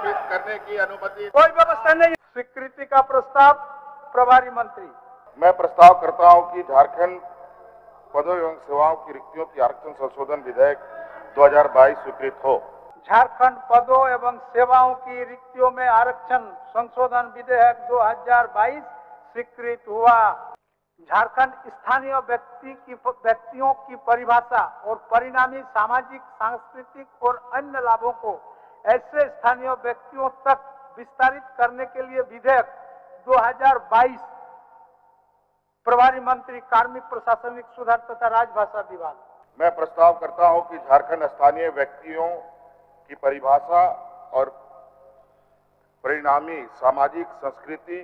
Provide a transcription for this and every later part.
स्थापित करने की अनुमति। कोई व्यवस्था नहीं। स्वीकृति का प्रस्ताव प्रभारी मंत्री। मैं प्रस्ताव करता हूं कि झारखंड पदों एवं सेवाओं की रिक्तियों की आरक्षण संशोधन विधेयक 2022 स्वीकृत हो। झारखंड पदों एवं सेवाओं की रिक्तियों में आरक्षण संशोधन विधेयक 2022 स्वीकृत हुआ। झारखंड स्थानीय व्यक्तियों की परिभाषा और परिणामी सामाजिक, सांस्कृतिक और अन्य लाभों को ऐसे स्थानीय व्यक्तियों तक विस्तारित करने के लिए विधेयक 2022 प्रभारी मंत्री कार्मिक प्रशासनिक सुधार तथा राजभाषा विभाग। मैं प्रस्ताव करता हूं कि झारखंड स्थानीय व्यक्तियों की परिभाषा और परिणामी सामाजिक, संस्कृति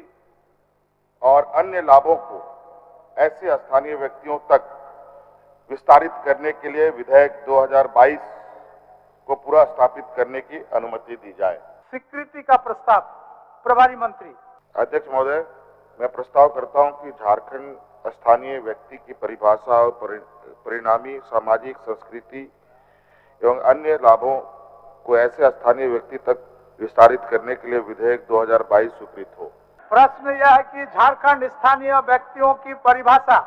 और अन्य लाभों को ऐसे स्थानीय व्यक्तियों तक विस्तारित करने के लिए विधेयक 2022 को पूरा स्थापित करने की अनुमति दी जाए। स्वीकृति का प्रस्ताव प्रभारी मंत्री। अध्यक्ष महोदय, मैं प्रस्ताव करता हूं कि झारखंड स्थानीय व्यक्ति की परिभाषा और परिणामी सामाजिक, संस्कृति एवं अन्य लाभों को ऐसे स्थानीय व्यक्ति तक विस्तारित करने के लिए विधेयक 2022 स्वीकृत हो। प्रश्न यह है कि झारखंड स्थानीय व्यक्तियों की परिभाषा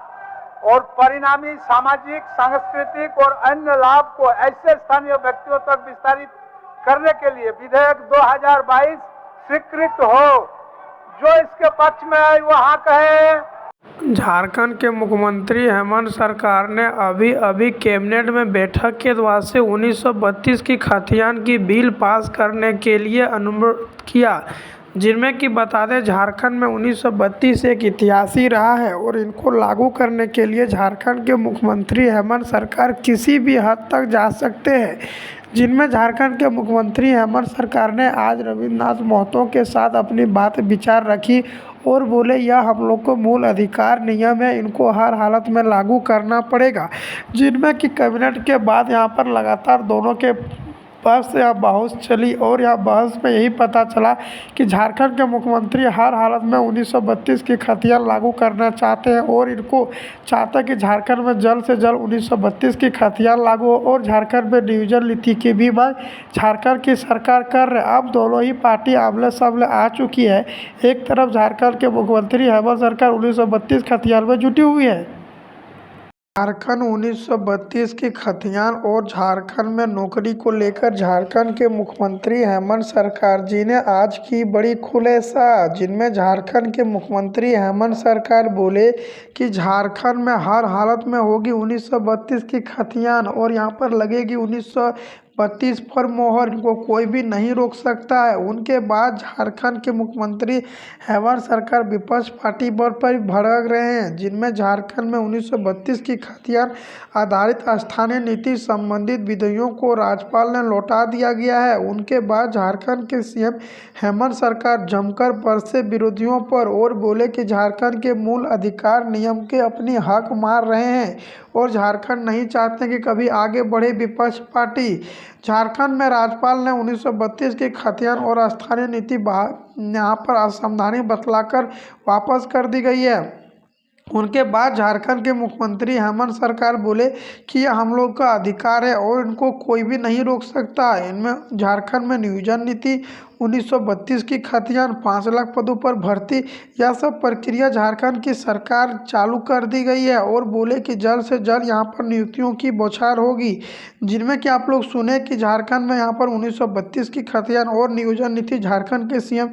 और परिणामी सामाजिक, सांस्कृतिक और अन्य लाभ को ऐसे स्थानीय व्यक्तियों तक विस्तारित करने के लिए विधेयक 2022 स्वीकृत हो। जो इसके पक्ष में है वहाँ कहे। झारखंड के मुख्यमंत्री हेमंत सरकार ने अभी कैबिनेट में बैठक के द्वारा से 1932 की खतियान की बिल पास करने के लिए अनुमोदन किया, जिनमें कि बता दें झारखंड में 1932 एक इतिहास ही रहा है और इनको लागू करने के लिए झारखंड के मुख्यमंत्री हेमंत सरकार किसी भी हद तक जा सकते हैं। जिनमें झारखंड के मुख्यमंत्री हेमंत सरकार ने आज रविन्द्रनाथ महतो के साथ अपनी बात विचार रखी और बोले यह हम लोग को मूल अधिकार नियम है, इनको हर हालत में लागू करना पड़ेगा। जिनमें कि कैबिनेट के बाद यहाँ पर लगातार दोनों के बहस या बहस चली और यह बहस में यही पता चला कि झारखंड के मुख्यमंत्री हर हालत में 1932 की खतियान लागू करना चाहते हैं और इनको चाहते हैं कि झारखंड में जल्द से जल्द 1932 की खतियान लागू हो और झारखंड में नियोजन नीति की भी मांग झारखंड की सरकार कर रहे। अब दोनों ही पार्टी आमने सामने आ चुकी है। एक तरफ झारखंड के मुख्यमंत्री हेमंत सरकार 1932 खतियान में जुटी हुई है। झारखंड 1932 की खतियान और झारखंड में नौकरी को लेकर झारखंड के मुख्यमंत्री हेमंत सरकार जी ने आज की बड़ी खुलासा, जिनमें झारखंड के मुख्यमंत्री हेमंत सरकार बोले कि झारखंड में हर हालत में होगी 1932 की खतियान और यहाँ पर लगेगी 1932 पर मोहर, इनको कोई भी नहीं रोक सकता है। उनके बाद झारखंड के मुख्यमंत्री हेमंत सरकार विपक्ष पार्टी पर भड़क रहे हैं, जिनमें झारखंड में 1932 की खतियान आधारित स्थानीय नीति संबंधित विधेयकों को राज्यपाल ने लौटा दिया गया है। उनके बाद झारखंड के सीएम हेमंत सरकार जमकर बरसे विरोधियों पर और बोले कि झारखंड के मूल अधिकार नियम के अपनी हक मार रहे हैं और झारखंड नहीं चाहते कि कभी आगे बढ़े विपक्ष पार्टी। झारखंड में राज्यपाल ने 1932 की खतियान और स्थानीय नीति यहाँ पर असंवैधानिक बतलाकर वापस कर दी गई है। उनके बाद झारखंड के मुख्यमंत्री हेमंत सरकार बोले कि यह हम लोग का अधिकार है और इनको कोई भी नहीं रोक सकता। इनमें झारखंड में नियोजन नीति 1932 की खतियान 5 लाख पदों पर भर्ती, यह सब प्रक्रिया झारखंड की सरकार चालू कर दी गई है और बोले कि जल्द से जल्द यहाँ पर नियुक्तियों की बौछार होगी। जिनमें कि आप लोग सुने कि झारखंड में यहाँ पर 1932 की खतियान और नियोजन नीति झारखंड के सीएम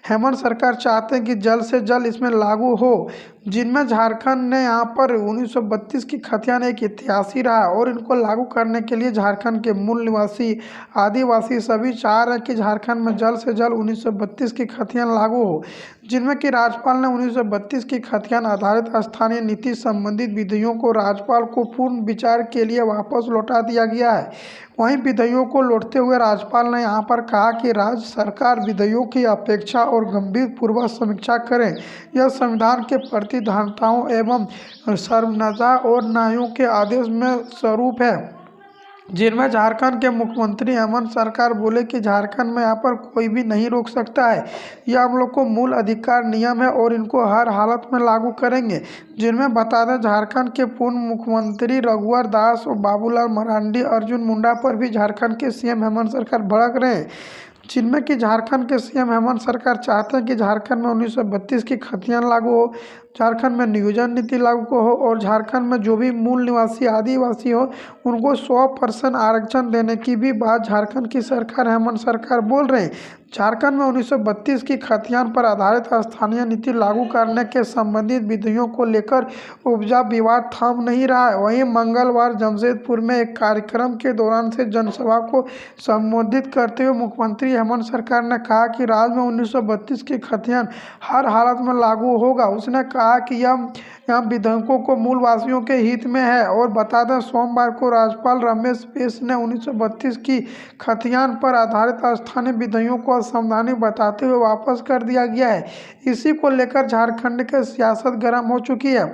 हेमंत सरकार चाहते हैं कि जल्द से जल्द इसमें लागू हो। जिनमें झारखंड ने यहाँ पर 1932 की खतियान एक इतिहास ही रहा और इनको लागू करने के लिए झारखंड के मूल निवासी, आदिवासी सभी चाह रहे हैं कि झारखंड में जल्द से जल्द 1932 की खतियान लागू हो। जिनमें कि राज्यपाल ने 1932 की खतियान आधारित स्थानीय नीति संबंधित विधेयकों को राज्यपाल को पूर्ण विचार के लिए वापस लौटा दिया गया है। वहीं विधेयकों को लौटते हुए राज्यपाल ने यहाँ पर कहा कि राज्य सरकार विधेयकों की अपेक्षा और गंभीर पूर्वक समीक्षा करें। यह संविधान के प्रति धारणाओं एवं सर्वनजा और न्यायों के आदेश में स्वरूप है। जिनमें झारखंड के मुख्यमंत्री हेमंत सरकार बोले कि झारखंड में यहाँ पर कोई भी नहीं रोक सकता है, यह हम लोग को मूल अधिकार नियम है और इनको हर हालत में लागू करेंगे। जिनमें बता दें झारखंड के पूर्व मुख्यमंत्री रघुवर दास और बाबूलाल मरांडी, अर्जुन मुंडा पर भी झारखंड के सीएम हेमंत सरकार भड़क रहे हैं। जिनमें कि झारखंड के सीएम हेमंत सरकार चाहते हैं कि झारखंड में 1932 की खतियान लागू हो, झारखंड में नियोजन नीति लागू हो और झारखंड में जो भी मूल निवासी आदिवासी हो उनको 100% आरक्षण देने की भी बात झारखंड की सरकार हेमंत सरकार बोल रहे हैं। झारखंड में 1932 की खतियान पर आधारित स्थानीय नीति लागू करने के संबंधित विधियों को लेकर उपजा विवाद थम नहीं रहा है। वहीं मंगलवार जमशेदपुर में एक कार्यक्रम के दौरान से जनसभा को संबोधित करते हुए मुख्यमंत्री हेमंत सरकार ने कहा कि राज्य में 1932 की खतियान हर हालत में लागू होगा। उसने कहा कि यह विधेयकों को मूलवासियों के हित में है और बता दें सोमवार को राज्यपाल रमेश बैस ने 1932 की खतियान पर आधारित स्थानीय विधेयकों को असंवैधानिक बताते हुए वापस कर दिया गया है। इसी को लेकर झारखंड की सियासत गर्म हो चुकी है।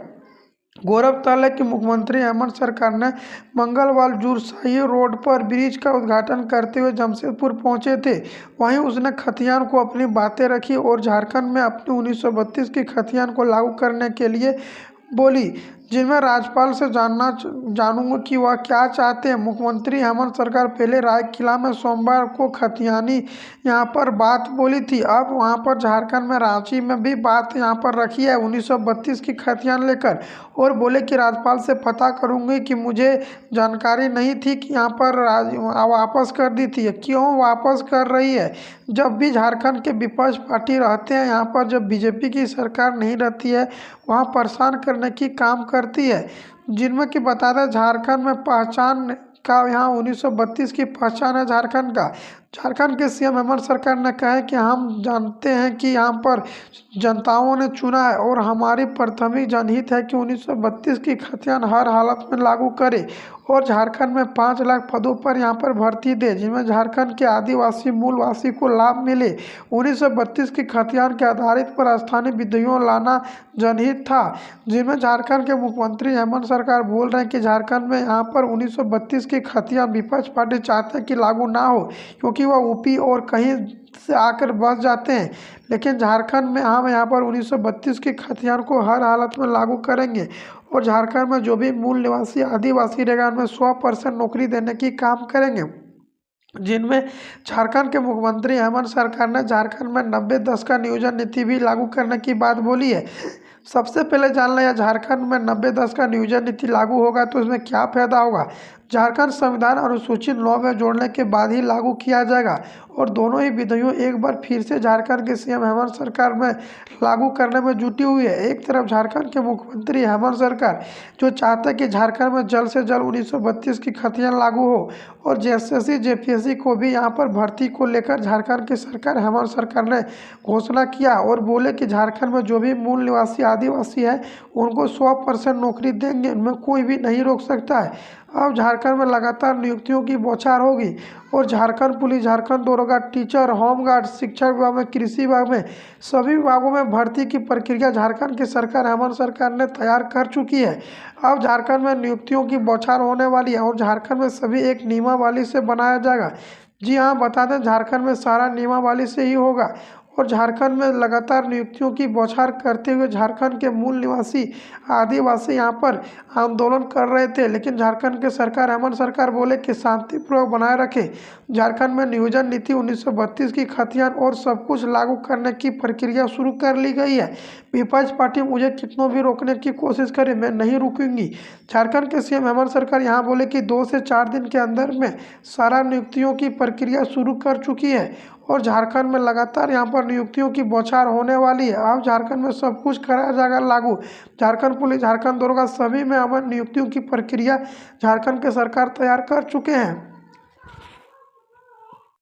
गौरतलब है कि मुख्यमंत्री हेमंत सरकार ने मंगलवार जुरसाई रोड पर ब्रिज का उद्घाटन करते हुए जमशेदपुर पहुंचे थे। वहीं उसने खतियान को अपनी बातें रखी और झारखंड में अपनी 1932 की खतियान को लागू करने के लिए बोली, जिनमें राज्यपाल से जानूंगा कि वह क्या चाहते हैं। मुख्यमंत्री हेमंत सरकार पहले राय किला में सोमवार को खतियानी यहां पर बात बोली थी। अब वहां पर झारखंड में रांची में भी बात यहां पर रखी है 1932 की खतियान लेकर और बोले कि राज्यपाल से पता करूंगी कि मुझे जानकारी नहीं थी कि यहां पर वापस कर दी थी। क्यों वापस कर रही है? जब भी झारखंड के विपक्ष पार्टी रहते हैं यहाँ पर, जब बीजेपी की सरकार नहीं रहती है वहाँ परेशान करने की काम करती है। जिनमें कि बता दें झारखंड में पहचान का यहाँ 1932 की पहचान है झारखंड का। झारखंड के सीएम हेमंत सरकार ने कहा है कि हम जानते हैं कि यहाँ पर जनताओं ने चुना है और हमारी प्राथमिक जनहित है कि 1932 की खतियान हर हालत में लागू करे और झारखंड में 5 लाख पदों पर यहाँ पर भर्ती दे, जिनमें झारखंड के आदिवासी मूलवासी को लाभ मिले। 1932 की खतियान के आधारित पर स्थानीय विधेयकों लाना जनहित था, जिनमें झारखंड के मुख्यमंत्री हेमंत सरकार बोल रहे हैं कि झारखंड में यहाँ पर 1932 की खतियान विपक्ष पार्टी चाहते हैं कि लागू ना हो क्योंकि वह यूपी और कहीं से आकर बस जाते हैं। लेकिन झारखंड में हम यहाँ पर 1932 की खतियान को हर हालत में लागू करेंगे और झारखंड में जो भी मूल निवासी आदिवासी रहेगा उनमें 100% नौकरी देने की काम करेंगे। जिनमें झारखंड के मुख्यमंत्री हेमंत सरकार ने झारखंड में 90-10 का नियोजन नीति भी लागू करने की बात बोली है। सबसे पहले जान लिया झारखंड में 90-10 का नियोजन नीति लागू होगा तो इसमें क्या फायदा होगा। झारखंड संविधान अनुसूचित 9 में जोड़ने के बाद ही लागू किया जाएगा और दोनों ही विधेयक एक बार फिर से झारखंड के सीएम हेमंत सरकार में लागू करने में जुटी हुई है। एक तरफ झारखंड के मुख्यमंत्री हेमंत सरकार जो चाहते हैं कि झारखंड में जल्द से जल्द 1932 की खतियान लागू हो और जेएसएससी जेपीएससी को भी यहाँ पर भर्ती को लेकर झारखंड की सरकार हेमंत सरकार ने घोषणा किया और बोले कि झारखंड में जो भी मूल निवासी आदिवासी है उनको 100% नौकरी देंगे, उनमें कोई भी नहीं रोक सकता है। अब झारखंड में लगातार नियुक्तियों की बौछार होगी और झारखंड पुलिस, झारखंड दरोगा, टीचर, होमगार्ड, शिक्षा विभाग में, कृषि विभाग में, सभी विभागों में भर्ती की प्रक्रिया झारखंड की सरकार हेमंत सरकार ने तैयार कर चुकी है। अब झारखंड में नियुक्तियों की बौछार होने वाली है और झारखंड में सभी एक नियमावली से बनाया जाएगा। जी हाँ, बता दें झारखंड में सारा नियमावली से ही होगा और झारखंड में लगातार नियुक्तियों की बौछार करते हुए झारखंड के मूल निवासी आदिवासी यहाँ पर आंदोलन कर रहे थे। लेकिन झारखंड के सरकार हेमंत सरकार बोले कि शांतिपूर्वक बनाए रखे। झारखंड में नियोजन नीति 1932 की खतियान और सब कुछ लागू करने की प्रक्रिया शुरू कर ली गई है। विपक्ष पार्टी मुझे कितनों भी रोकने की कोशिश करे, मैं नहीं रुकूंगी। झारखंड के सीएम हेमंत सरकार यहाँ बोले कि 2 से 4 दिन के अंदर में सारा नियुक्तियों की प्रक्रिया शुरू कर चुकी है और झारखंड में लगातार यहाँ पर नियुक्तियों की बौछार होने वाली है। अब झारखंड में सब कुछ कराया जाएगा लागू। झारखंड पुलिस, झारखंड दरोगा सभी में अमन नियुक्तियों की प्रक्रिया झारखंड के सरकार तैयार कर चुके हैं।